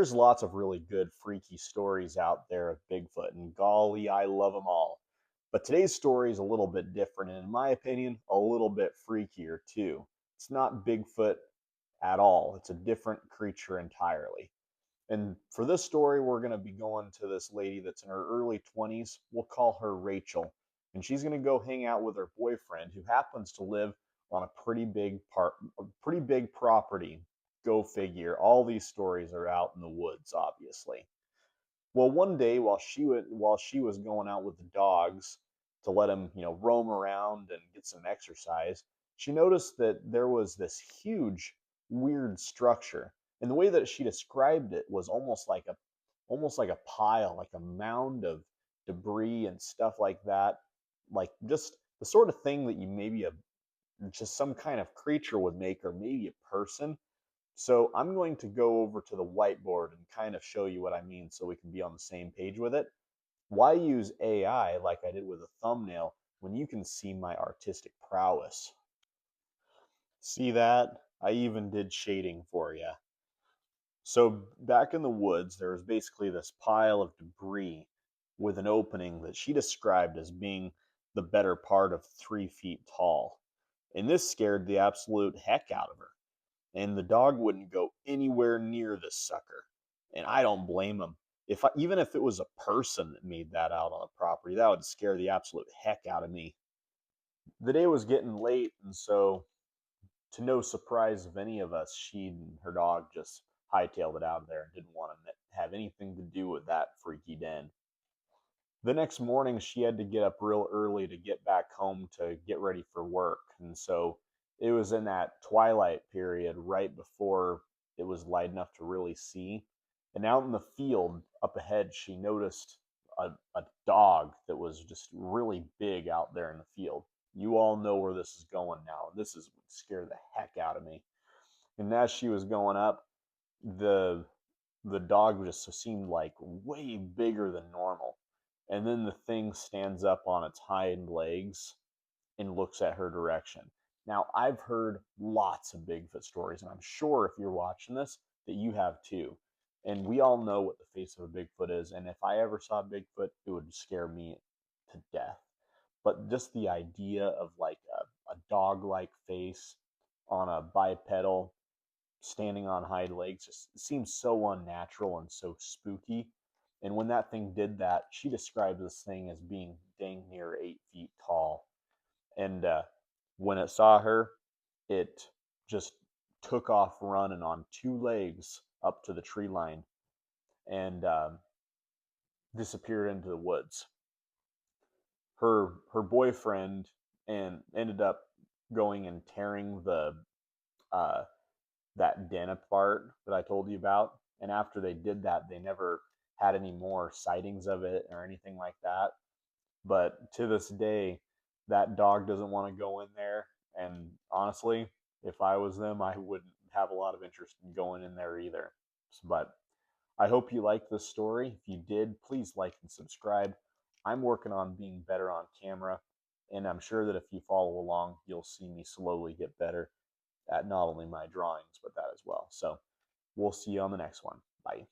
There's lots of really good freaky stories out there of Bigfoot, and golly, I love them all. But today's story is a little bit different, and in my opinion, a little bit freakier too. It's not Bigfoot at all, it's a different creature entirely. And for this story, we're going to be going to this lady that's in her early 20s. We'll call her Rachel. And she's going to go hang out with her boyfriend who happens to live on a pretty big property. Go figure. All these stories are out in the woods, obviously. Well, one day while she was going out with the dogs to let them, roam around and get some exercise, she noticed that there was this huge weird structure. And the way that she described it was almost like a pile, like a mound of debris and stuff like that, like just the sort of thing that you maybe just some kind of creature would make, or maybe a person. So I'm going to go over to the whiteboard and kind of show you what I mean so we can be on the same page with it. Why use AI like I did with a thumbnail when you can see my artistic prowess? See that? I even did shading for you. So back in the woods, there was basically this pile of debris with an opening that she described as being the better part of 3 feet tall. And this scared the absolute heck out of her. And the dog wouldn't go anywhere near this sucker. And I don't blame him. Even if it was a person that made that out on the property, that would scare the absolute heck out of me. The day was getting late, and so to no surprise of any of us, she and her dog just hightailed it out of there and didn't want to have anything to do with that freaky den. The next morning, she had to get up real early to get back home to get ready for work. And so it was in that twilight period right before it was light enough to really see. And out in the field up ahead, she noticed a dog that was just really big out there in the field. You all know where this is going now. This is what scared the heck out of me. And as she was going up, the the dog just seemed like way bigger than normal. And then the thing stands up on its hind legs and looks at her direction. Now, I've heard lots of Bigfoot stories, and I'm sure if you're watching this, that you have too. And we all know what the face of a Bigfoot is. And if I ever saw Bigfoot, it would scare me to death. But just the idea of like a dog like face on a bipedal standing on hind legs just seems so unnatural and so spooky. And when that thing did that, she described this thing as being dang near 8 feet tall. And when it saw her, it just took off running on 2 legs up to the tree line and disappeared into the woods. Her boyfriend and ended up going and tearing the uh, that den apart that I told you about. And after they did that, they never had any more sightings of it or anything like that. But to this day, that dog doesn't want to go in there. And honestly, if I was them, I wouldn't have a lot of interest in going in there either. But I hope you liked this story. If you did, please like and subscribe. I'm working on being better on camera, and I'm sure that if you follow along, you'll see me slowly get better at not only my drawings, but that as well. So we'll see you on the next one. Bye.